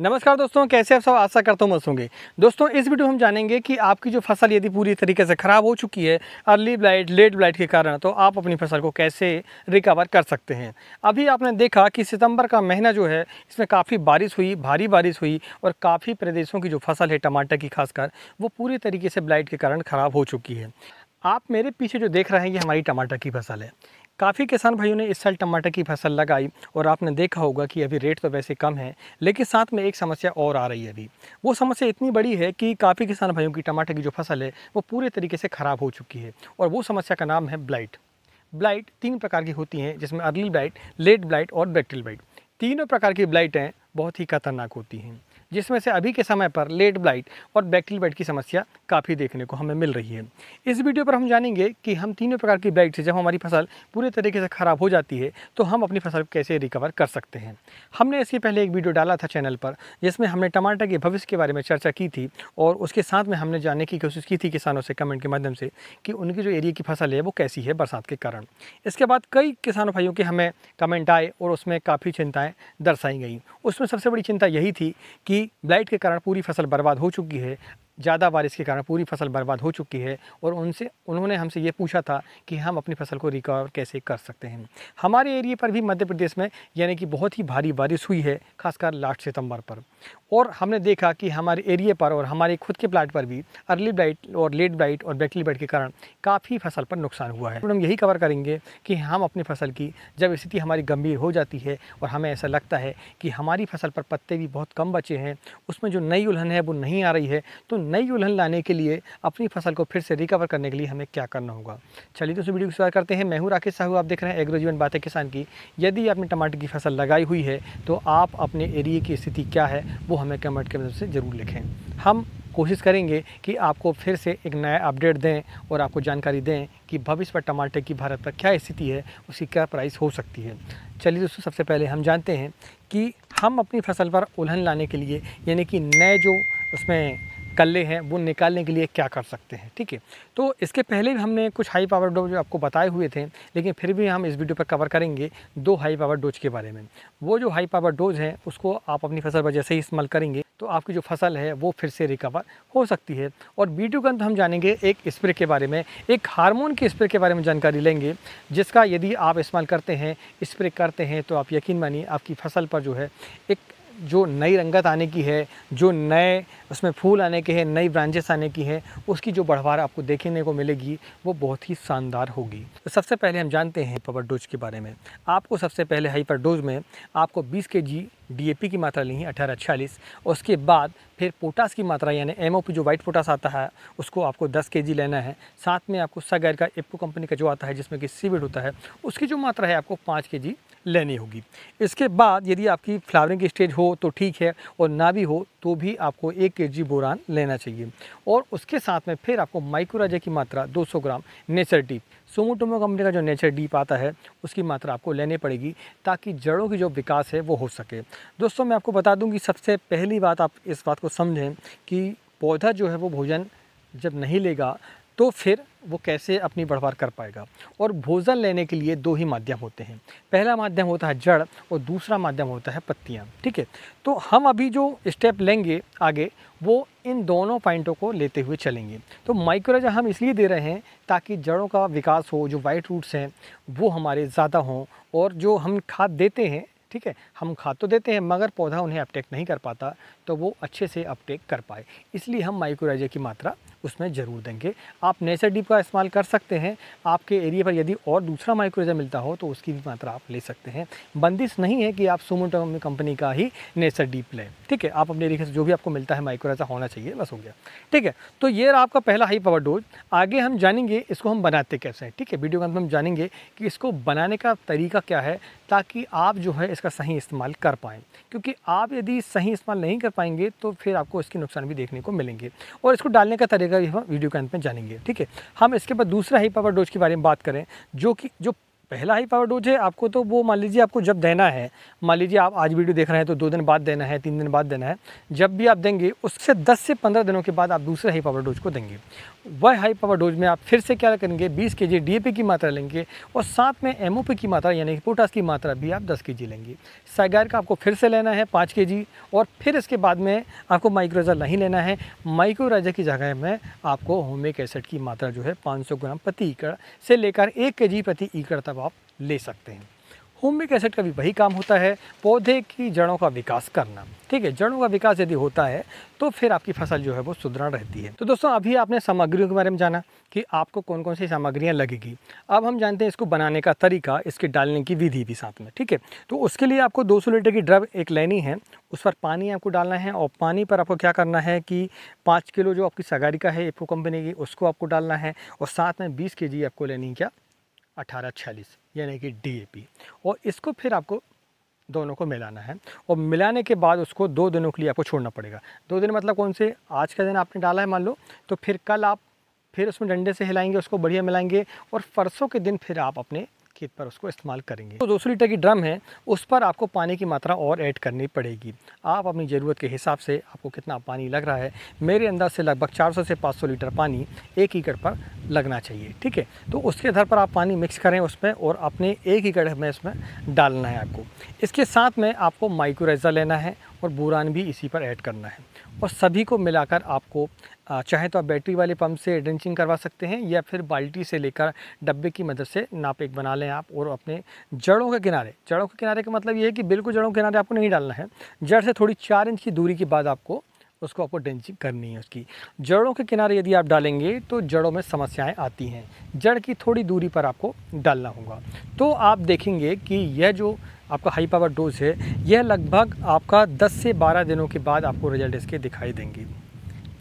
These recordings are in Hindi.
नमस्कार दोस्तों, कैसे आप सब? आशा करता हूँ मस्त होंगे। दोस्तों, इस वीडियो में हम जानेंगे कि आपकी जो फसल यदि पूरी तरीके से ख़राब हो चुकी है अर्ली ब्लाइट लेट ब्लाइट के कारण, तो आप अपनी फसल को कैसे रिकवर कर सकते हैं। अभी आपने देखा कि सितंबर का महीना जो है इसमें काफ़ी बारिश हुई, भारी बारिश हुई और काफ़ी प्रदेशों की जो फसल है टमाटर की खासकर, वो पूरी तरीके से ब्लाइट के कारण ख़राब हो चुकी है। आप मेरे पीछे जो देख रहे हैं ये हमारी टमाटर की फसल है। काफ़ी किसान भाइयों ने इस साल टमाटर की फसल लगाई और आपने देखा होगा कि अभी रेट तो वैसे कम है, लेकिन साथ में एक समस्या और आ रही है अभी। वो समस्या इतनी बड़ी है कि काफ़ी किसान भाइयों की टमाटर की जो फसल है वो पूरे तरीके से ख़राब हो चुकी है और वो समस्या का नाम है ब्लाइट। ब्लाइट 3 प्रकार की होती हैं, जिसमें अर्ली ब्लाइट, लेट ब्लाइट और बैक्टीरियल ब्लाइट। तीनों प्रकार की ब्लाइटें बहुत ही खतरनाक होती हैं, जिसमें से अभी के समय पर लेट ब्लाइट और बैक्टीरियल ब्लाइट की समस्या काफ़ी देखने को हमें मिल रही है। इस वीडियो पर हम जानेंगे कि हम तीनों प्रकार की ब्लाइट से जब हमारी फसल पूरे तरीके से ख़राब हो जाती है तो हम अपनी फसल को कैसे रिकवर कर सकते हैं। हमने इसके पहले एक वीडियो डाला था चैनल पर, जिसमें हमने टमाटर के भविष्य के बारे में चर्चा की थी और उसके साथ में हमने जानने की कोशिश की थी किसानों से कमेंट के माध्यम से कि उनकी जो एरिया की फसल है वो कैसी है बरसात के कारण। इसके बाद कई किसानों भाइयों के हमें कमेंट आए और उसमें काफ़ी चिंताएँ दर्शाई गई। उसमें सबसे बड़ी चिंता यही थी कि ब्लाइट के कारण पूरी फसल बर्बाद हो चुकी है, ज़्यादा बारिश के कारण पूरी फसल बर्बाद हो चुकी है और उन्होंने हमसे ये पूछा था कि हम अपनी फसल को रिकवर कैसे कर सकते हैं। हमारे एरिया पर भी मध्य प्रदेश में यानी कि बहुत ही भारी बारिश हुई है, खासकर लास्ट सितंबर पर, और हमने देखा कि हमारे एरिया पर और हमारे खुद के प्लाट पर भी अर्ली ब्लाइट और लेट ब्लाइट और बैक्टीरियल ब्लाइट के कारण काफ़ी फसल पर नुकसान हुआ है। तो हम यही कवर करेंगे कि हम अपनी फसल की जब स्थिति हमारी गंभीर हो जाती है और हमें ऐसा लगता है कि हमारी फसल पर पत्ते भी बहुत कम बचे हैं, उसमें जो नई उलहन है वो नहीं आ रही है, तो नई उलहन लाने के लिए अपनी फसल को फिर से रिकवर करने के लिए हमें क्या करना होगा। चलिए दोस्तों, वीडियो की शुरुआत करते हैं। मैं हूं राकेश साहू, आप देख रहे हैं एग्रो जीवन बातें किसान की। यदि आपने टमाटर की फसल लगाई हुई है तो आप अपने एरिया की स्थिति क्या है वो हमें कमेंट के मदद से ज़रूर लिखें। हम कोशिश करेंगे कि आपको फिर से एक नया अपडेट दें और आपको जानकारी दें कि भविष्य पर टमाटर की भारत पर क्या स्थिति है, उसकी क्या प्राइस हो सकती है। चलिए दोस्तों, सबसे पहले हम जानते हैं कि हम अपनी फसल पर उलहन लाने के लिए यानी कि नए जो उसमें कल्ले हैं वो निकालने के लिए क्या कर सकते हैं। ठीक है, तो इसके पहले भी हमने कुछ हाई पावर डोज आपको बताए हुए थे, लेकिन फिर भी हम इस वीडियो पर कवर करेंगे 2 हाई पावर डोज के बारे में। वो जो हाई पावर डोज हैं उसको आप अपनी फसल पर जैसे ही इस्तेमाल करेंगे तो आपकी जो फसल है वो फिर से रिकवर हो सकती है। और वीडियो के अंत हम जानेंगे एक स्प्रे के बारे में, एक हार्मोन के स्प्रे के बारे में जानकारी लेंगे, जिसका यदि आप इस्तेमाल करते हैं, स्प्रे करते हैं, तो आप यकीन मानिए आपकी फसल पर जो है एक जो नई रंगत आने की है, जो नए उसमें फूल आने के हैं, नई ब्रांचेस आने की है, उसकी जो बढ़वार आपको देखने को मिलेगी वो बहुत ही शानदार होगी। तो सबसे पहले हम जानते हैं पावर डोज के बारे में। आपको सबसे पहले हाइपर डोज में आपको 20 kg DAP की मात्रा लेनी है 18-46, और उसके बाद फिर पोटास की मात्रा यानी MOP जो वाइट पोटास आता है उसको आपको 10 kg लेना है। साथ में आपको सगैर का इप्को कंपनी का जो आता है जिसमें कि सीविड होता है, उसकी जो मात्रा है आपको 5 kg लेनी होगी। इसके बाद यदि आपकी फ्लावरिंग की स्टेज हो तो ठीक है, और ना भी हो तो भी आपको 1 kg बोरान लेना चाहिए। और उसके साथ में फिर आपको माइक्रोराजा की मात्रा 200 ग्राम नेचर डीप, सुमोटोमो कंपनी का जो नेचर डीप आता है उसकी मात्रा आपको लेनी पड़ेगी, ताकि जड़ों की जो विकास है वो हो सके। दोस्तों, मैं आपको बता दूं कि सबसे पहली बात आप इस बात को समझें कि पौधा जो है वो भोजन जब नहीं लेगा तो फिर वो कैसे अपनी बढ़वार कर पाएगा। और भोजन लेने के लिए 2 ही माध्यम होते हैं, पहला माध्यम होता है जड़ और दूसरा माध्यम होता है पत्तियां। ठीक है, तो हम अभी जो स्टेप लेंगे आगे वो इन दोनों पॉइंटों को लेते हुए चलेंगे। तो माइक्रोराजा हम इसलिए दे रहे हैं ताकि जड़ों का विकास हो, जो वाइट रूट्स हैं वो हमारे ज़्यादा हों, और जो हम खाद देते हैं, ठीक है, हम खाद तो देते हैं मगर पौधा उन्हें अपटेक नहीं कर पाता, तो वो अच्छे से अपटेक कर पाए, इसलिए हम माइक्रोराजा की मात्रा उसमें ज़रूर देंगे। आप नेचर डीप का इस्तेमाल कर सकते हैं, आपके एरिया पर यदि और दूसरा माइक्रोराजा मिलता हो तो उसकी भी मात्रा आप ले सकते हैं। बंदिश नहीं है कि आप सुमोटोमो कंपनी का ही नेचर डीप लें। ठीक है, आप अपने एरिया से जो भी आपको मिलता है माइक्रोराजा होना चाहिए, बस हो गया। ठीक है, तो ये रहा आपका पहला हाई पावर डोज। आगे हम जानेंगे इसको हम बनाते कैसे हैं। ठीक है, वीडियो के अंत में हम जानेंगे कि इसको बनाने का तरीका क्या है, ताकि आप जो है इसका सही इस्तेमाल कर पाएँ, क्योंकि आप यदि सही इस्तेमाल नहीं कर पाएंगे तो फिर आपको इसके नुकसान भी देखने को मिलेंगे, और इसको डालने का तरीका भी हम वीडियो के अंत में जानेंगे। ठीक है, हम इसके बाद दूसरा हाई पावर डोज के बारे में बात करें, जो पहला हाई पावर डोज है आपको, तो वो मान लीजिए आपको जब देना है, मान लीजिए आप आज वीडियो देख रहे हैं तो 2 दिन बाद देना है, 3 दिन बाद देना है, जब भी आप देंगे उससे 10 से 15 दिनों के बाद आप दूसरे हाई पावर डोज को देंगे। वह हाई पावर डोज में आप फिर से क्या करेंगे, 20 केजी DAP की मात्रा लेंगे और साथ में MOP की मात्रा यानी कि पोटास की मात्रा भी आप 10 केजी लेंगे। साइगार का आपको फिर से लेना है 5 केजी और फिर इसके बाद में आपको माइक्रोराइज़ा नहीं लेना है। माइक्रोराइज़ा की जगह में आपको ह्यूमिक एसिड की मात्रा जो है 500 ग्राम प्रति एकड़ से लेकर 1 केजी प्रति एकड़ तक आप ले सकते हैं। ह्यूमिक एसिड का भी वही काम होता है, पौधे की जड़ों का विकास करना। ठीक है, जड़ों का विकास यदि होता है तो फिर आपकी फसल जो है वो सुदृढ़ रहती है। तो दोस्तों अभी आपने सामग्रियों के बारे में जाना कि आपको कौन कौन सी सामग्रियां लगेगी। अब हम जानते हैं इसको बनाने का तरीका, इसके डालने की विधि भी साथ में। ठीक है, तो उसके लिए आपको 200 लीटर की ड्रम एक लेनी है, उस पर पानी आपको डालना है और पानी पर आपको क्या करना है कि 5 किलो जो आपकी सगारिका है इफ्को कंपनी की उसको आपको डालना है और साथ में 20 केजी आपको लेनी क्या 1846 यानी कि DAP और इसको फिर आपको दोनों को मिलाना है और मिलाने के बाद उसको 2 दिनों के लिए आपको छोड़ना पड़ेगा। 2 दिन मतलब कौन से, आज का दिन आपने डाला है मान लो, तो फिर कल आप फिर उसमें डंडे से हिलाएंगे, उसको बढ़िया मिलाएंगे और परसों के दिन फिर आप अपने खेत पर उसको इस्तेमाल करेंगे। तो 200 लीटर की ड्रम है, उस पर आपको पानी की मात्रा और ऐड करनी पड़ेगी। आप अपनी ज़रूरत के हिसाब से आपको कितना पानी लग रहा है, मेरे अंदाज से लगभग 400 से 500 लीटर पानी 1 एकड़ पर लगना चाहिए। ठीक है, तो उसके आधार पर आप पानी मिक्स करें उसमें और अपने 1 एकड़ में इसमें डालना है आपको। इसके साथ में आपको माइक्रोराइज़ा लेना है और बोरान भी इसी पर ऐड करना है और सभी को मिलाकर आपको चाहे तो आप बैटरी वाले पंप से ड्रेंचिंग करवा सकते हैं या फिर बाल्टी से लेकर डब्बे की मदद से नाप एक बना लें आप और अपने जड़ों के किनारे का मतलब ये है कि बिल्कुल जड़ों के किनारे आपको नहीं डालना है, जड़ से थोड़ी 4 इंच की दूरी के बाद आपको ड्रेंचिंग करनी है उसकी। जड़ों के किनारे यदि आप डालेंगे तो जड़ों में समस्याएं आती हैं, जड़ की थोड़ी दूरी पर आपको डालना होगा। तो आप देखेंगे कि यह जो आपका हाई पावर डोज है यह लगभग आपका 10 से 12 दिनों के बाद आपको रिजल्ट इसके दिखाई देंगे।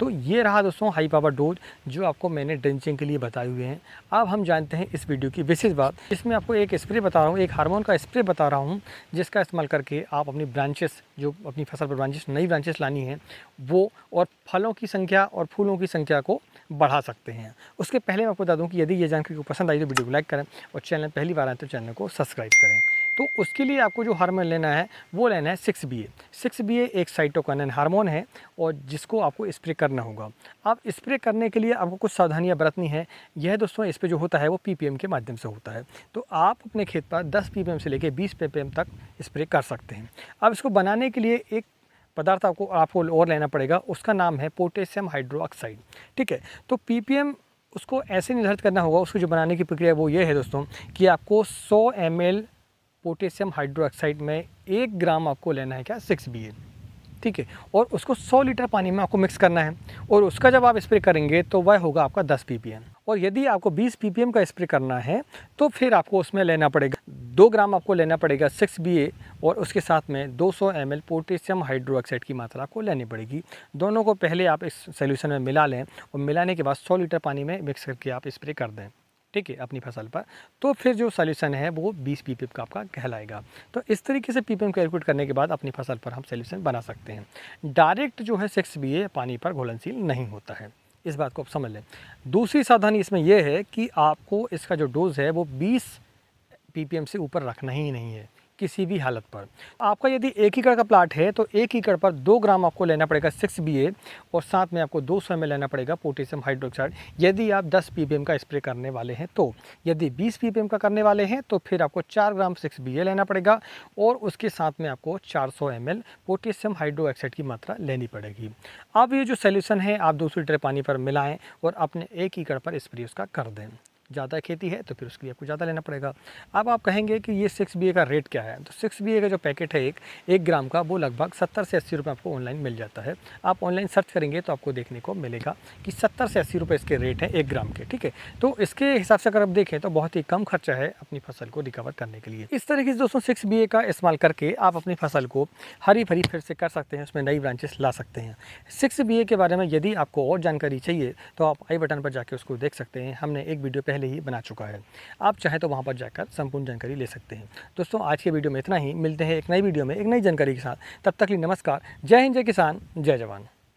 तो ये रहा दोस्तों हाई पावर डोज जो आपको मैंने ड्रेंचिंग के लिए बताए हुए हैं। अब हम जानते हैं इस वीडियो की विशेष बात। इसमें आपको एक स्प्रे बता रहा हूँ, एक हार्मोन का स्प्रे बता रहा हूँ जिसका इस्तेमाल करके आप अपनी ब्रांचेस, जो अपनी फसल पर ब्रांचेस, नई ब्रांचेस लानी है वो, और फलों की संख्या और फूलों की संख्या को बढ़ा सकते हैं। उसके पहले मैं आपको बता दूँ कि यदि ये जानकारी को पसंद आई तो वीडियो को लाइक करें और चैनल पहली बार आए तो चैनल को सब्सक्राइब करें। तो उसके लिए आपको जो हार्मोन लेना है वो लेना है 6BA। 6BA एक साइटोकिनिन हार्मोन है और जिसको आपको स्प्रे करना होगा। अब स्प्रे करने के लिए आपको कुछ सावधानियां बरतनी है। यह दोस्तों स्प्रे जो होता है वो PPM के माध्यम से होता है, तो आप अपने खेत पर 10 ppm से लेकर 20 ppm तक स्प्रे कर सकते हैं। अब इसको बनाने के लिए एक पदार्थ आपको और लेना पड़ेगा, उसका नाम है पोटेशियम हाइड्रोक्साइड। ठीक है, तो PPM उसको ऐसे निर्धारित करना होगा, उसको जो बनाने की प्रक्रिया वो ये है दोस्तों कि आपको 100 ml पोटेशियम हाइड्रोक्साइड में 1 ग्राम आपको लेना है क्या 6BA। ठीक है, और उसको 100 लीटर पानी में आपको मिक्स करना है और उसका जब आप स्प्रे करेंगे तो वह होगा आपका 10 ppm। और यदि आपको 20 ppm का स्प्रे करना है तो फिर आपको उसमें लेना पड़ेगा 2 ग्राम आपको लेना पड़ेगा 6BA और उसके साथ में 200 ml पोटेशियम हाइड्रोक्साइड की मात्रा आपको लेनी पड़ेगी। दोनों को पहले आप इस सोल्यूशन में मिला लें और मिलाने के बाद 100 लीटर पानी में मिक्स करके आप स्प्रे कर दें। ठीक है, अपनी फसल पर, तो फिर जो सॉल्यूशन है वो 20 ppm का आपका कहलाएगा। तो इस तरीके से PPM कैलकुलेट करने के बाद अपनी फसल पर हम सॉल्यूशन बना सकते हैं। डायरेक्ट जो है 6BA पानी पर घुलनशील नहीं होता है, इस बात को आप समझ लें। दूसरी सावधानी इसमें यह है कि आपको इसका जो डोज है वो 20 ppm से ऊपर रखना ही नहीं है किसी भी हालत पर। आपका यदि 1 एकड़ का प्लाट है तो 1 एकड़ पर 2 ग्राम आपको लेना पड़ेगा 6BA और साथ में आपको 200 ml लेना पड़ेगा पोटेशियम हाइड्रोक्साइड यदि आप 10 ppm का स्प्रे करने वाले हैं। तो यदि 20 ppm का करने वाले हैं तो फिर आपको 4 ग्राम 6BA लेना पड़ेगा और उसके साथ में आपको 400 ml पोटेशियम हाइड्रोक्साइड की मात्रा लेनी पड़ेगी। अब ये जो सोल्यूशन है आप 200 लीटर पानी पर मिलाएँ और अपने 1 एकड़ पर स्प्रे उसका कर दें। ज़्यादा खेती है तो फिर उसके लिए आपको ज़्यादा लेना पड़ेगा। अब आप कहेंगे कि ये 6BA का रेट क्या है, तो 6BA का जो पैकेट है 1 ग्राम का वो लगभग 70 से 80 रुपये आपको ऑनलाइन मिल जाता है। आप ऑनलाइन सर्च करेंगे तो आपको देखने को मिलेगा कि 70 से 80 रुपये इसके रेट है 1 ग्राम के। ठीक है, तो इसके हिसाब से अगर आप देखें तो बहुत ही कम खर्चा है अपनी फसल को रिकवर करने के लिए। इस तरीके से दोस्तों 6BA का इस्तेमाल करके आप अपनी फसल को हरी भरी फिर से कर सकते हैं, उसमें नई ब्रांचेस ला सकते हैं। 6BA के बारे में यदि आपको और जानकारी चाहिए तो आप आई बटन पर जाके उसको देख सकते हैं, हमने एक वीडियो पहले ही बना चुका है। आप चाहें तो वहां पर जाकर संपूर्ण जानकारी ले सकते हैं। दोस्तों आज के वीडियो में इतना ही, मिलते हैं एक नई वीडियो में एक नई जानकारी के साथ। तब तक के लिए नमस्कार, जय हिंद, जय किसान, जय जवान।